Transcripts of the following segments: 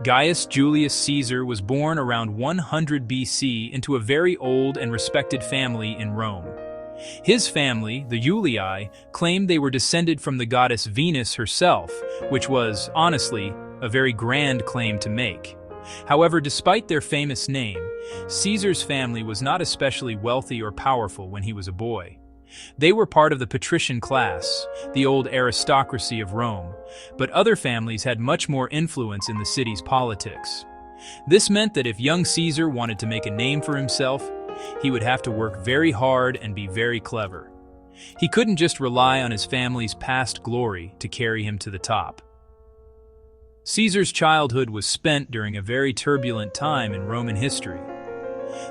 Gaius Julius Caesar was born around 100 BC into a very old and respected family in Rome. His family, the Julii, claimed they were descended from the goddess Venus herself, which was, honestly, a very grand claim to make. However, despite their famous name, Caesar's family was not especially wealthy or powerful when he was a boy. They were part of the patrician class, the old aristocracy of Rome, but other families had much more influence in the city's politics. This meant that if young Caesar wanted to make a name for himself, he would have to work very hard and be very clever. He couldn't just rely on his family's past glory to carry him to the top. Caesar's childhood was spent during a very turbulent time in Roman history.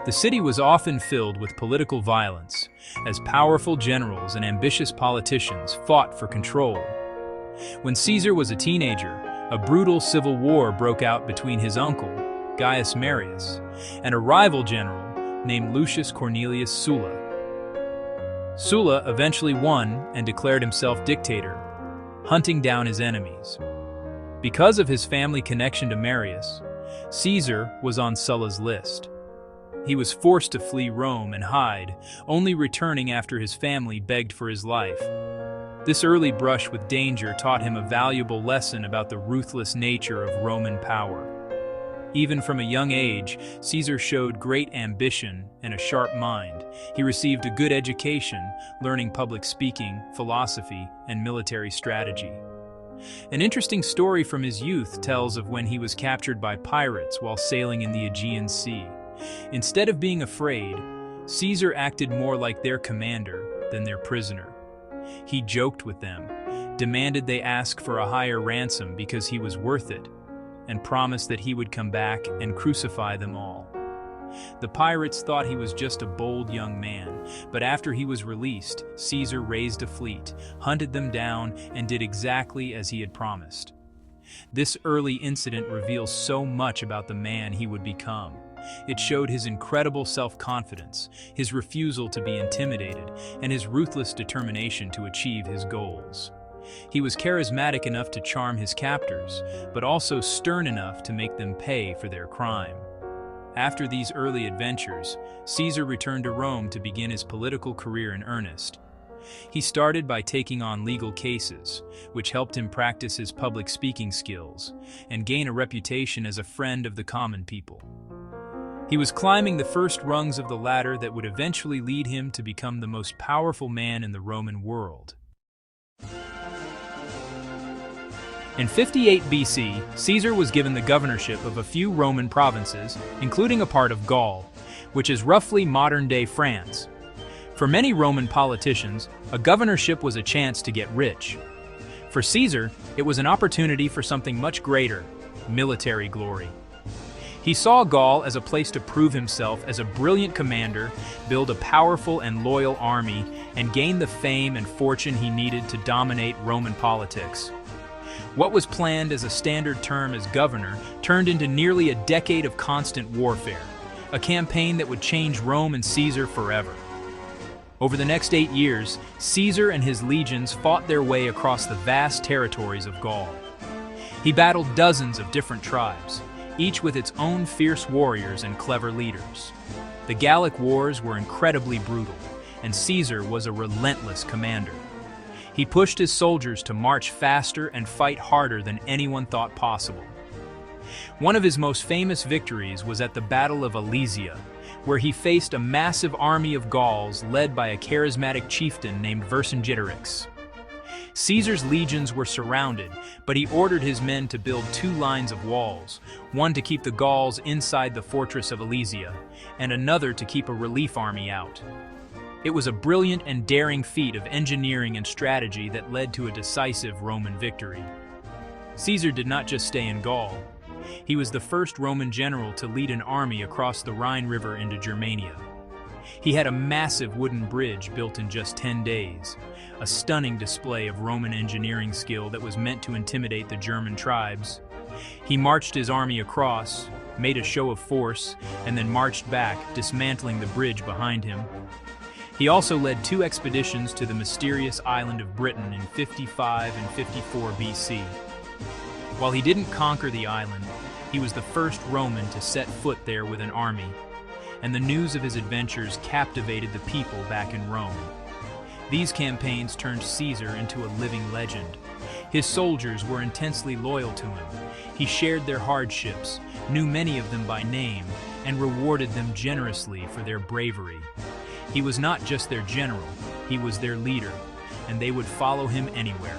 The city was often filled with political violence, as powerful generals and ambitious politicians fought for control. When Caesar was a teenager, a brutal civil war broke out between his uncle, Gaius Marius, and a rival general named Lucius Cornelius Sulla. Sulla eventually won and declared himself dictator, hunting down his enemies. Because of his family connection to Marius, Caesar was on Sulla's list. He was forced to flee Rome and hide, only returning after his family begged for his life. This early brush with danger taught him a valuable lesson about the ruthless nature of Roman power. Even from a young age, Caesar showed great ambition and a sharp mind. He received a good education, learning public speaking, philosophy, and military strategy. An interesting story from his youth tells of when he was captured by pirates while sailing in the Aegean Sea. Instead of being afraid, Caesar acted more like their commander than their prisoner. He joked with them, demanded they ask for a higher ransom because he was worth it, and promised that he would come back and crucify them all. The pirates thought he was just a bold young man, but after he was released, Caesar raised a fleet, hunted them down, and did exactly as he had promised. This early incident reveals so much about the man he would become. It showed his incredible self-confidence, his refusal to be intimidated, and his ruthless determination to achieve his goals. He was charismatic enough to charm his captors, but also stern enough to make them pay for their crime. After these early adventures, Caesar returned to Rome to begin his political career in earnest. He started by taking on legal cases, which helped him practice his public speaking skills and gain a reputation as a friend of the common people. He was climbing the first rungs of the ladder that would eventually lead him to become the most powerful man in the Roman world. In 58 BC, Caesar was given the governorship of a few Roman provinces, including a part of Gaul, which is roughly modern-day France. For many Roman politicians, a governorship was a chance to get rich. For Caesar, it was an opportunity for something much greater: military glory. He saw Gaul as a place to prove himself as a brilliant commander, build a powerful and loyal army, and gain the fame and fortune he needed to dominate Roman politics. What was planned as a standard term as governor turned into nearly a decade of constant warfare, a campaign that would change Rome and Caesar forever. Over the next 8 years, Caesar and his legions fought their way across the vast territories of Gaul. He battled dozens of different tribes, each with its own fierce warriors and clever leaders. The Gallic Wars were incredibly brutal, and Caesar was a relentless commander. He pushed his soldiers to march faster and fight harder than anyone thought possible. One of his most famous victories was at the Battle of Alesia, where he faced a massive army of Gauls led by a charismatic chieftain named Vercingetorix. Caesar's legions were surrounded, but he ordered his men to build 2 lines of walls, one to keep the Gauls inside the fortress of Alesia, and another to keep a relief army out. It was a brilliant and daring feat of engineering and strategy that led to a decisive Roman victory. Caesar did not just stay in Gaul. He was the first Roman general to lead an army across the Rhine River into Germania. He had a massive wooden bridge built in just 10 days, a stunning display of Roman engineering skill that was meant to intimidate the German tribes. He marched his army across, made a show of force, and then marched back, dismantling the bridge behind him. He also led 2 expeditions to the mysterious island of Britain in 55 and 54 BC. While he didn't conquer the island, He was the first Roman to set foot there with an army, and the news of his adventures captivated the people back in Rome. These campaigns turned Caesar into a living legend. His soldiers were intensely loyal to him. He shared their hardships, knew many of them by name, and rewarded them generously for their bravery. He was not just their general, he was their leader, and they would follow him anywhere.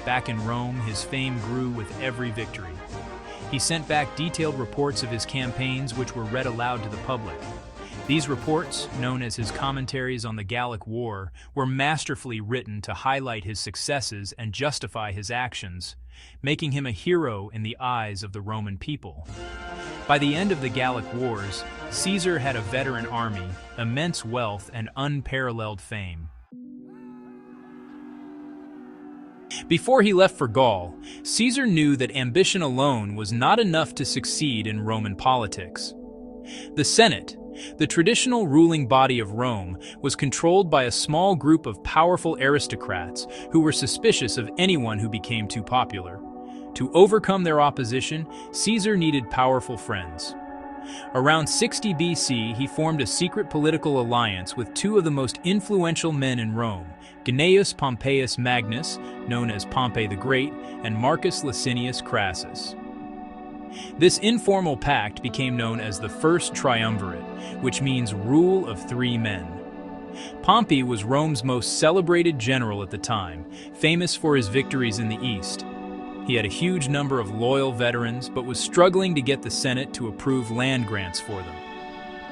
Back in Rome, his fame grew with every victory. He sent back detailed reports of his campaigns, which were read aloud to the public. These reports, known as his commentaries on the Gallic War, were masterfully written to highlight his successes and justify his actions, making him a hero in the eyes of the Roman people. By the end of the Gallic Wars, Caesar had a veteran army, immense wealth, and unparalleled fame. Before he left for Gaul, Caesar knew that ambition alone was not enough to succeed in Roman politics. The Senate, the traditional ruling body of Rome, was controlled by a small group of powerful aristocrats who were suspicious of anyone who became too popular. To overcome their opposition, Caesar needed powerful friends. Around 60 BC, he formed a secret political alliance with two of the most influential men in Rome, Gnaeus Pompeius Magnus, known as Pompey the Great, and Marcus Licinius Crassus. This informal pact became known as the First Triumvirate, which means rule of three men. Pompey was Rome's most celebrated general at the time, famous for his victories in the East. He had a huge number of loyal veterans, but was struggling to get the Senate to approve land grants for them.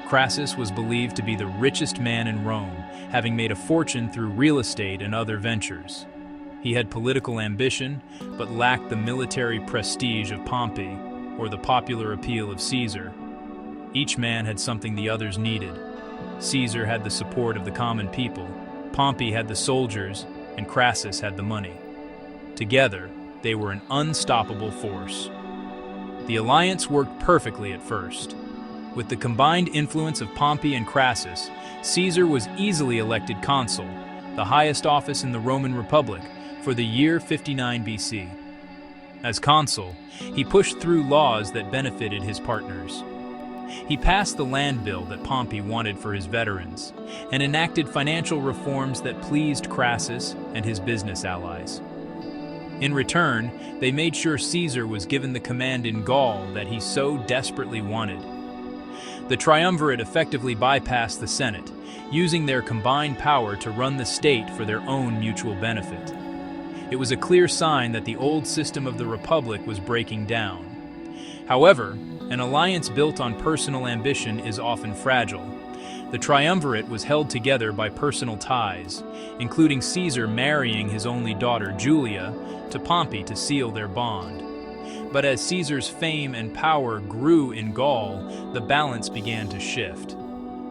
Crassus was believed to be the richest man in Rome, having made a fortune through real estate and other ventures. He had political ambition, but lacked the military prestige of Pompey or the popular appeal of Caesar. Each man had something the others needed. Caesar had the support of the common people, Pompey had the soldiers, and Crassus had the money. Together, they were an unstoppable force. The alliance worked perfectly at first. With the combined influence of Pompey and Crassus, Caesar was easily elected consul, the highest office in the Roman Republic, for the year 59 BC. As consul, he pushed through laws that benefited his partners. He passed the land bill that Pompey wanted for his veterans, and enacted financial reforms that pleased Crassus and his business allies. In return, they made sure Caesar was given the command in Gaul that he so desperately wanted. The triumvirate effectively bypassed the Senate, using their combined power to run the state for their own mutual benefit. It was a clear sign that the old system of the Republic was breaking down. However, an alliance built on personal ambition is often fragile. The triumvirate was held together by personal ties, including Caesar marrying his only daughter, Julia, to Pompey to seal their bond. But as Caesar's fame and power grew in Gaul, the balance began to shift.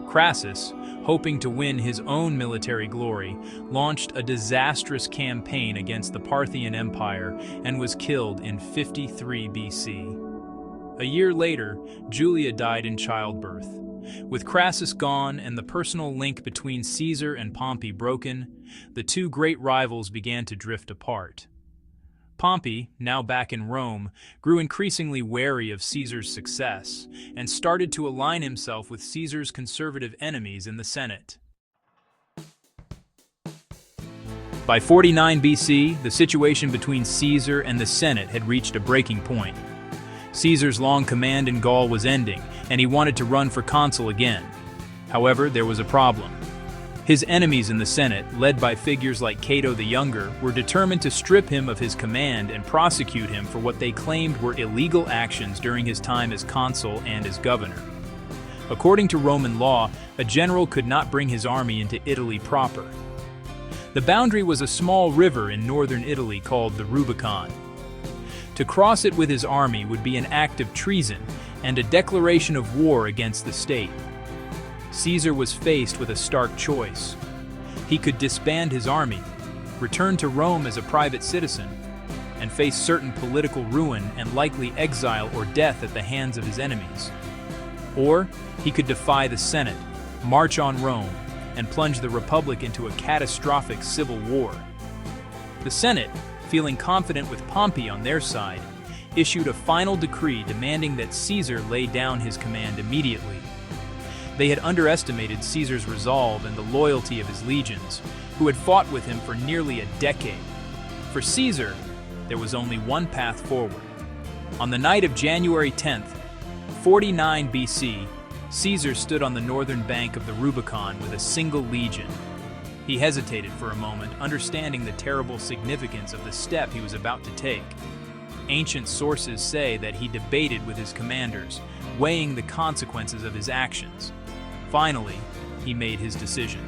Crassus, hoping to win his own military glory, launched a disastrous campaign against the Parthian Empire and was killed in 53 BC. A year later, Julia died in childbirth. With Crassus gone and the personal link between Caesar and Pompey broken, the two great rivals began to drift apart. Pompey, now back in Rome, grew increasingly wary of Caesar's success and started to align himself with Caesar's conservative enemies in the Senate. By 49 BC, the situation between Caesar and the Senate had reached a breaking point. Caesar's long command in Gaul was ending, and he wanted to run for consul again. However, there was a problem. His enemies in the Senate, led by figures like Cato the Younger, were determined to strip him of his command and prosecute him for what they claimed were illegal actions during his time as consul and as governor. According to Roman law, a general could not bring his army into Italy proper. The boundary was a small river in northern Italy called the Rubicon. To cross it with his army would be an act of treason and a declaration of war against the state. Caesar was faced with a stark choice. He could disband his army, return to Rome as a private citizen, and face certain political ruin and likely exile or death at the hands of his enemies. Or he could defy the Senate, march on Rome, and plunge the Republic into a catastrophic civil war. The Senate, feeling confident with Pompey on their side, issued a final decree demanding that Caesar lay down his command immediately. They had underestimated Caesar's resolve and the loyalty of his legions, who had fought with him for nearly a decade. For Caesar, there was only one path forward. On the night of January 10th, 49 BC, Caesar stood on the northern bank of the Rubicon with a single legion. He hesitated for a moment, understanding the terrible significance of the step he was about to take. Ancient sources say that he debated with his commanders, weighing the consequences of his actions. Finally, he made his decision.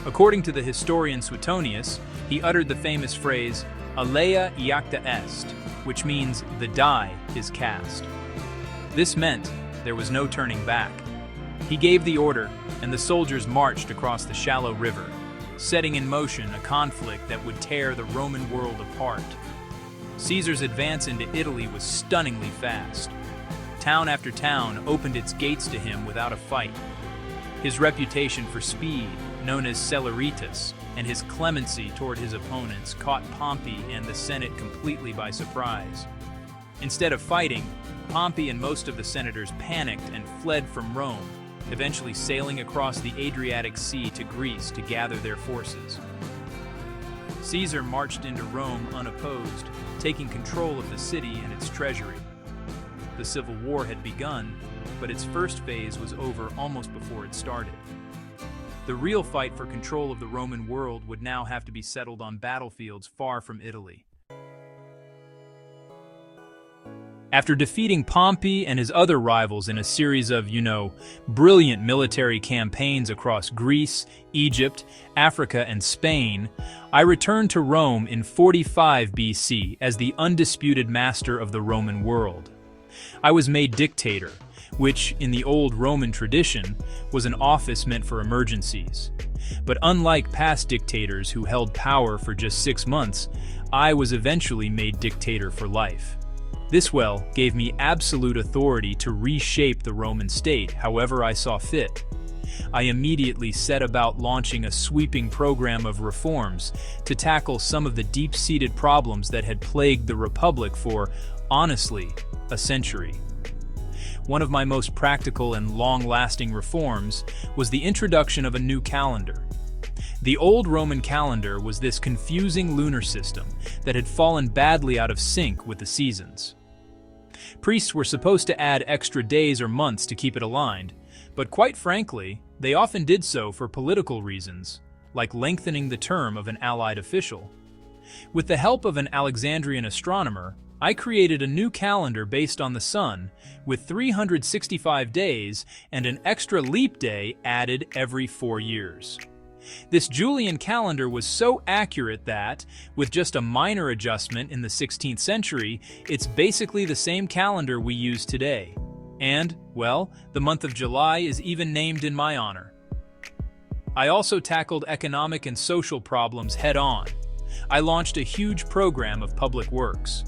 According to the historian Suetonius, he uttered the famous phrase, "Alea iacta est," which means, "the die is cast." This meant there was no turning back. He gave the order, and the soldiers marched across the shallow river, setting in motion a conflict that would tear the Roman world apart. Caesar's advance into Italy was stunningly fast. Town after town opened its gates to him without a fight. His reputation for speed, known as celeritas, and his clemency toward his opponents caught Pompey and the Senate completely by surprise. Instead of fighting, Pompey and most of the senators panicked and fled from Rome, eventually sailing across the Adriatic Sea to Greece to gather their forces. Caesar marched into Rome unopposed, taking control of the city and its treasury. The Civil War had begun, but its first phase was over almost before it started. The real fight for control of the Roman world would now have to be settled on battlefields far from Italy. After defeating Pompey and his other rivals in a series of, brilliant military campaigns across Greece, Egypt, Africa, and Spain, I returned to Rome in 45 BC as the undisputed master of the Roman world. I was made dictator, which, in the old Roman tradition, was an office meant for emergencies. But unlike past dictators who held power for just 6 months, I was eventually made dictator for life. This gave me absolute authority to reshape the Roman state however I saw fit. I immediately set about launching a sweeping program of reforms to tackle some of the deep-seated problems that had plagued the Republic for, honestly, a century. One of my most practical and long-lasting reforms was the introduction of a new calendar. The old Roman calendar was this confusing lunar system that had fallen badly out of sync with the seasons. Priests were supposed to add extra days or months to keep it aligned, but quite frankly, they often did so for political reasons, like lengthening the term of an allied official. With the help of an Alexandrian astronomer, I created a new calendar based on the sun, with 365 days and an extra leap day added every 4 years. This Julian calendar was so accurate that, with just a minor adjustment in the 16th century, it's basically the same calendar we use today. And, the month of July is even named in my honor. I also tackled economic and social problems head-on. I launched a huge program of public works,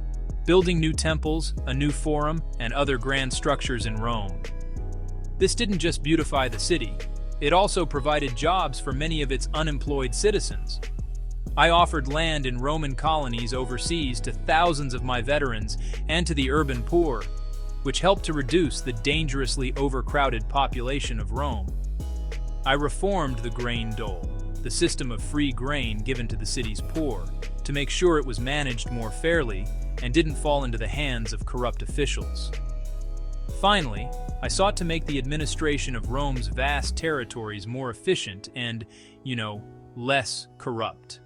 building new temples, a new forum, and other grand structures in Rome. This didn't just beautify the city. It also provided jobs for many of its unemployed citizens. I offered land in Roman colonies overseas to thousands of my veterans and to the urban poor, which helped to reduce the dangerously overcrowded population of Rome. I reformed the grain dole, the system of free grain given to the city's poor, to make sure it was managed more fairly and didn't fall into the hands of corrupt officials. Finally, I sought to make the administration of Rome's vast territories more efficient and, less corrupt.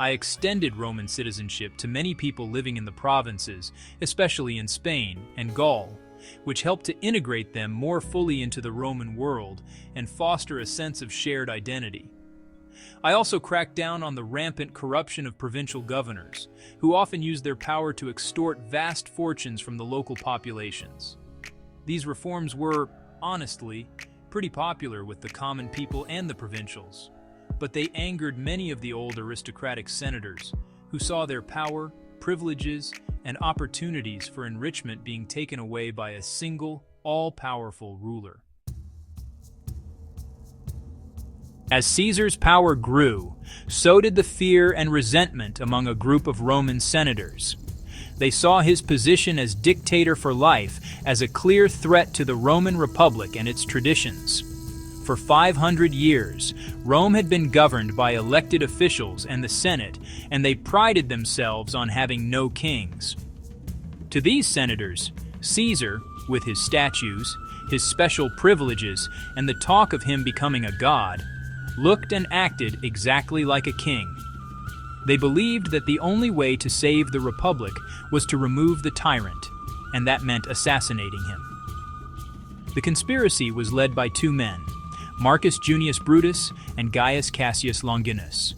I extended Roman citizenship to many people living in the provinces, especially in Spain and Gaul, which helped to integrate them more fully into the Roman world and foster a sense of shared identity. I also cracked down on the rampant corruption of provincial governors, who often used their power to extort vast fortunes from the local populations. These reforms were, honestly, pretty popular with the common people and the provincials, but they angered many of the old aristocratic senators, who saw their power, privileges, and opportunities for enrichment being taken away by a single, all-powerful ruler. As Caesar's power grew, so did the fear and resentment among a group of Roman senators. They saw his position as dictator for life as a clear threat to the Roman Republic and its traditions. For 500 years, Rome had been governed by elected officials and the Senate, and they prided themselves on having no kings. To these senators, Caesar, with his statues, his special privileges, and the talk of him becoming a god, looked and acted exactly like a king. They believed that the only way to save the Republic was to remove the tyrant, and that meant assassinating him. The conspiracy was led by two men, Marcus Junius Brutus and Gaius Cassius Longinus.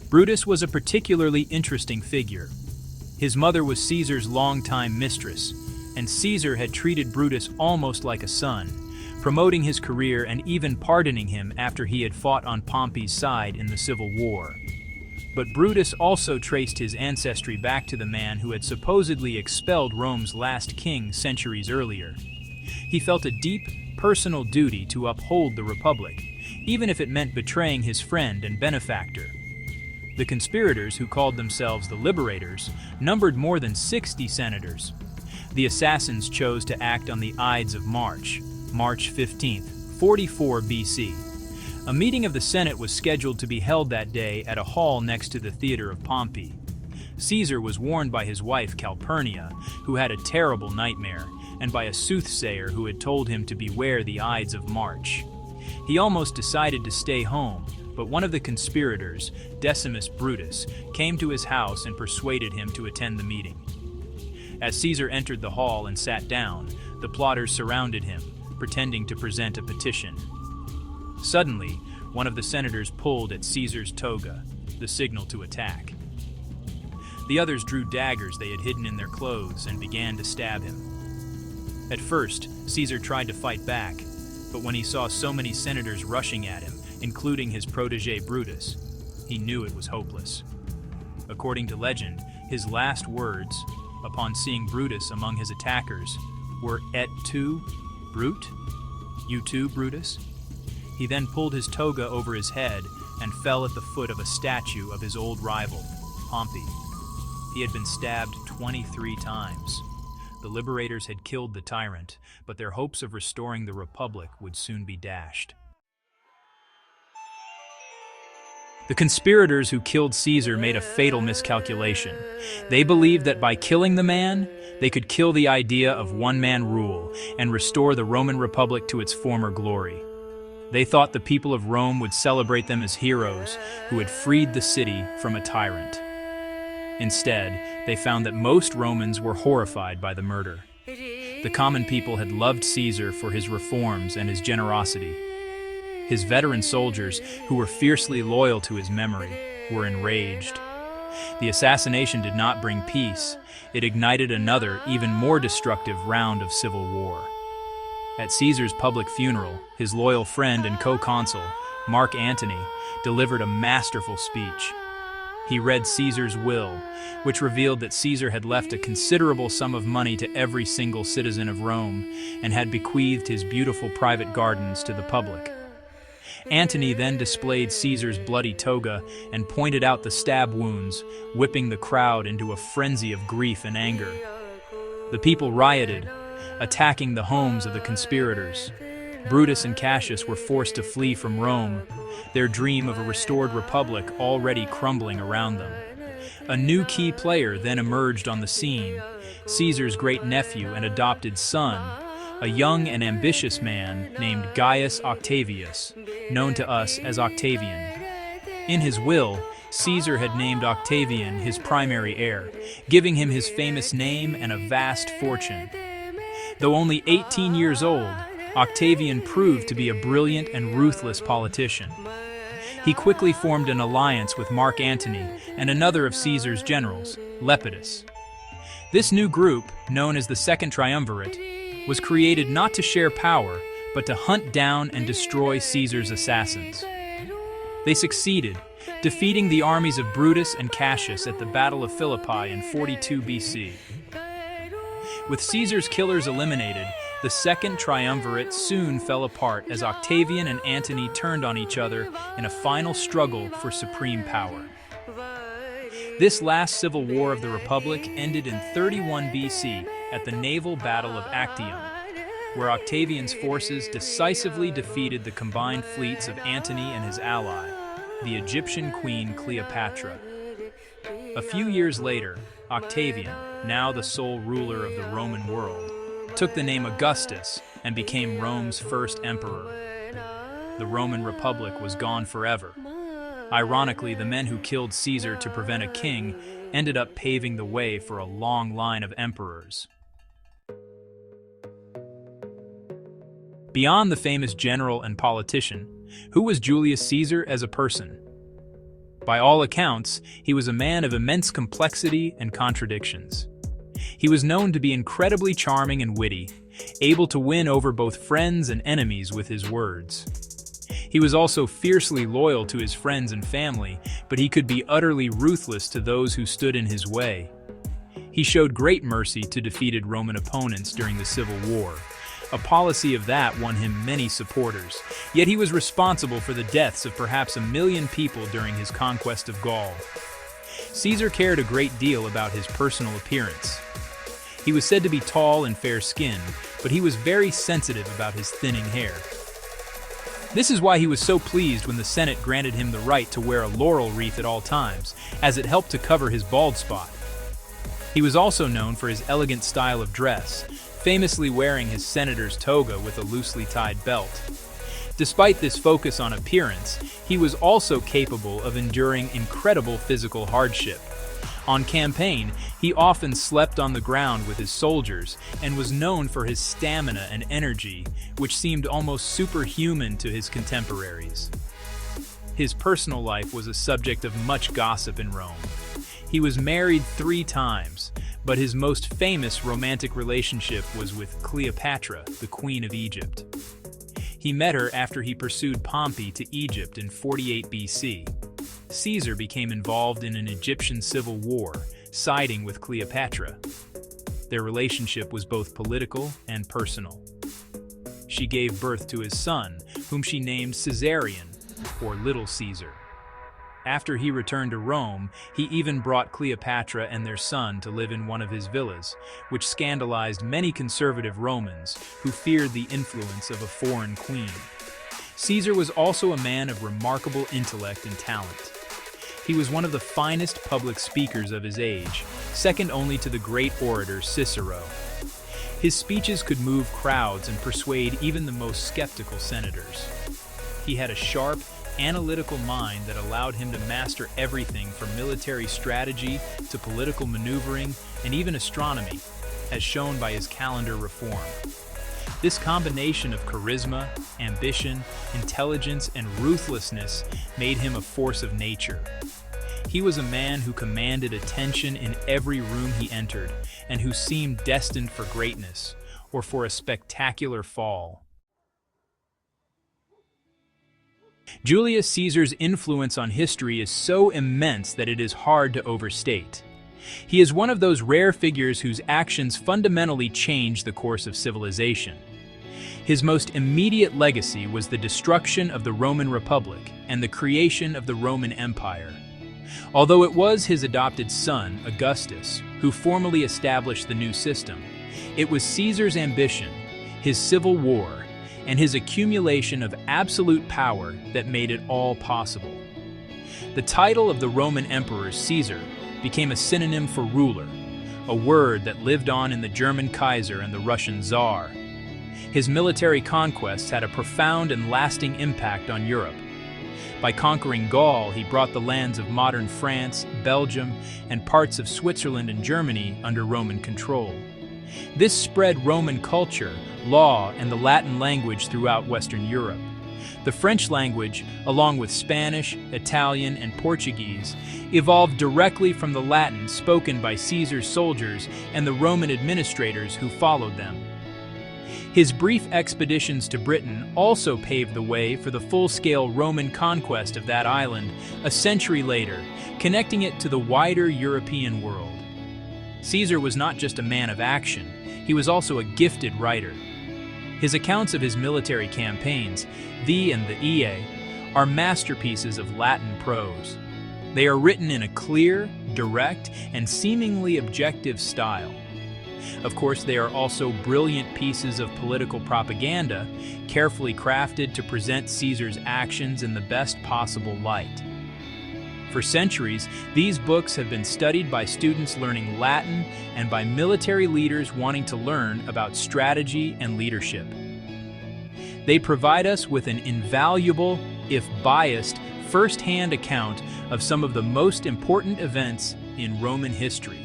Brutus was a particularly interesting figure. His mother was Caesar's longtime mistress, and Caesar had treated Brutus almost like a son, promoting his career and even pardoning him after he had fought on Pompey's side in the Civil War. But Brutus also traced his ancestry back to the man who had supposedly expelled Rome's last king centuries earlier. He felt a deep, personal duty to uphold the Republic, even if it meant betraying his friend and benefactor. The conspirators, who called themselves the Liberators, numbered more than 60 senators. The assassins chose to act on the Ides of March 15th, 44 BC. A meeting of the Senate was scheduled to be held that day at a hall next to the theater of Pompey. Caesar was warned by his wife Calpurnia, who had a terrible nightmare, and by a soothsayer who had told him to beware the Ides of March. He almost decided to stay home, but one of the conspirators, Decimus Brutus, came to his house and persuaded him to attend the meeting. As Caesar entered the hall and sat down, the plotters surrounded him, pretending to present a petition. Suddenly, one of the senators pulled at Caesar's toga, the signal to attack. The others drew daggers they had hidden in their clothes and began to stab him. At first, Caesar tried to fight back, but when he saw so many senators rushing at him, including his protege Brutus, he knew it was hopeless. According to legend, his last words, upon seeing Brutus among his attackers, were "Et tu, Brute? You too, Brutus?" He then pulled his toga over his head and fell at the foot of a statue of his old rival, Pompey. He had been stabbed 23 times. The liberators had killed the tyrant, but their hopes of restoring the Republic would soon be dashed. The conspirators who killed Caesar made a fatal miscalculation. They believed that by killing the man, they could kill the idea of one-man rule and restore the Roman Republic to its former glory. They thought the people of Rome would celebrate them as heroes who had freed the city from a tyrant. Instead, they found that most Romans were horrified by the murder. The common people had loved Caesar for his reforms and his generosity. His veteran soldiers, who were fiercely loyal to his memory, were enraged. The assassination did not bring peace. It ignited another, even more destructive round of civil war. At Caesar's public funeral, his loyal friend and co-consul, Mark Antony, delivered a masterful speech. He read Caesar's will, which revealed that Caesar had left a considerable sum of money to every single citizen of Rome and had bequeathed his beautiful private gardens to the public. Antony then displayed Caesar's bloody toga and pointed out the stab wounds, whipping the crowd into a frenzy of grief and anger. The people rioted, attacking the homes of the conspirators. Brutus and Cassius were forced to flee from Rome, their dream of a restored republic already crumbling around them. A new key player then emerged on the scene, Caesar's great-nephew and adopted son, a young and ambitious man named Gaius Octavius, known to us as Octavian. In his will, Caesar had named Octavian his primary heir, giving him his famous name and a vast fortune. Though only 18 years old, Octavian proved to be a brilliant and ruthless politician. He quickly formed an alliance with Mark Antony and another of Caesar's generals, Lepidus. This new group, known as the Second Triumvirate, was created not to share power, but to hunt down and destroy Caesar's assassins. They succeeded, defeating the armies of Brutus and Cassius at the Battle of Philippi in 42 BC. With Caesar's killers eliminated, the Second Triumvirate soon fell apart as Octavian and Antony turned on each other in a final struggle for supreme power. This last civil war of the Republic ended in 31 BC at the naval battle of Actium, where Octavian's forces decisively defeated the combined fleets of Antony and his ally, the Egyptian queen Cleopatra. A few years later, Octavian, now the sole ruler of the Roman world, took the name Augustus and became Rome's first emperor. The Roman Republic was gone forever. Ironically, the men who killed Caesar to prevent a king ended up paving the way for a long line of emperors. Beyond the famous general and politician, who was Julius Caesar as a person? By all accounts, he was a man of immense complexity and contradictions. He was known to be incredibly charming and witty, able to win over both friends and enemies with his words. He was also fiercely loyal to his friends and family, but he could be utterly ruthless to those who stood in his way. He showed great mercy to defeated Roman opponents during the Civil War. A policy of that won him many supporters, yet he was responsible for the deaths of perhaps 1 million people during his conquest of Gaul. Caesar cared a great deal about his personal appearance. He was said to be tall and fair-skinned, but he was very sensitive about his thinning hair. This is why he was so pleased when the Senate granted him the right to wear a laurel wreath at all times, as it helped to cover his bald spot. He was also known for his elegant style of dress, famously wearing his senator's toga with a loosely tied belt. Despite this focus on appearance, he was also capable of enduring incredible physical hardship. On campaign, he often slept on the ground with his soldiers and was known for his stamina and energy, which seemed almost superhuman to his contemporaries. His personal life was a subject of much gossip in Rome. He was married 3 times, but his most famous romantic relationship was with Cleopatra, the Queen of Egypt. He met her after he pursued Pompey to Egypt in 48 BC. Caesar became involved in an Egyptian civil war, siding with Cleopatra. Their relationship was both political and personal. She gave birth to his son, whom she named Caesarion, or Little Caesar. After he returned to Rome, he even brought Cleopatra and their son to live in one of his villas, which scandalized many conservative Romans who feared the influence of a foreign queen. Caesar was also a man of remarkable intellect and talent. He was one of the finest public speakers of his age, second only to the great orator Cicero. His speeches could move crowds and persuade even the most skeptical senators. He had a sharp, analytical mind that allowed him to master everything from military strategy to political maneuvering and even astronomy, as shown by his calendar reform. This combination of charisma, ambition, intelligence, and ruthlessness made him a force of nature. He was a man who commanded attention in every room he entered, and who seemed destined for greatness, or for a spectacular fall. Julius Caesar's influence on history is so immense that it is hard to overstate. He is one of those rare figures whose actions fundamentally changed the course of civilization. His most immediate legacy was the destruction of the Roman Republic and the creation of the Roman Empire. Although it was his adopted son, Augustus, who formally established the new system, it was Caesar's ambition, his civil war, and his accumulation of absolute power that made it all possible. The title of the Roman Emperor Caesar became a synonym for ruler, a word that lived on in the German Kaiser and the Russian Tsar. His military conquests had a profound and lasting impact on Europe. By conquering Gaul, he brought the lands of modern France, Belgium, and parts of Switzerland and Germany under Roman control. This spread Roman culture, law, and the Latin language throughout Western Europe. The French language, along with Spanish, Italian, and Portuguese, evolved directly from the Latin spoken by Caesar's soldiers and the Roman administrators who followed them. His brief expeditions to Britain also paved the way for the full-scale Roman conquest of that island a century later, connecting it to the wider European world. Caesar was not just a man of action, he was also a gifted writer. His accounts of his military campaigns, the and the Ea, are masterpieces of Latin prose. They are written in a clear, direct, and seemingly objective style. Of course, they are also brilliant pieces of political propaganda, carefully crafted to present Caesar's actions in the best possible light. For centuries, these books have been studied by students learning Latin and by military leaders wanting to learn about strategy and leadership. They provide us with an invaluable, if biased, first-hand account of some of the most important events in Roman history.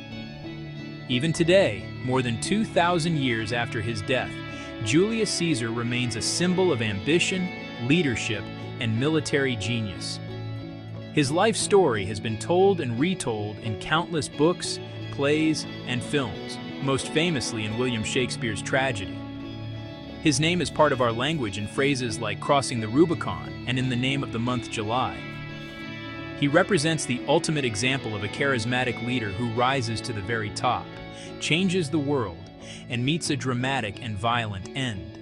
Even today, more than 2,000 years after his death, Julius Caesar remains a symbol of ambition, leadership, and military genius. His life story has been told and retold in countless books, plays, and films, most famously in William Shakespeare's tragedy. His name is part of our language in phrases like crossing the Rubicon and in the name of the month July. He represents the ultimate example of a charismatic leader who rises to the very top, changes the world, and meets a dramatic and violent end.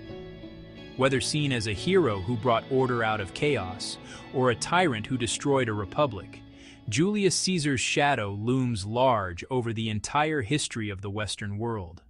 Whether seen as a hero who brought order out of chaos, or a tyrant who destroyed a republic, Julius Caesar's shadow looms large over the entire history of the Western world.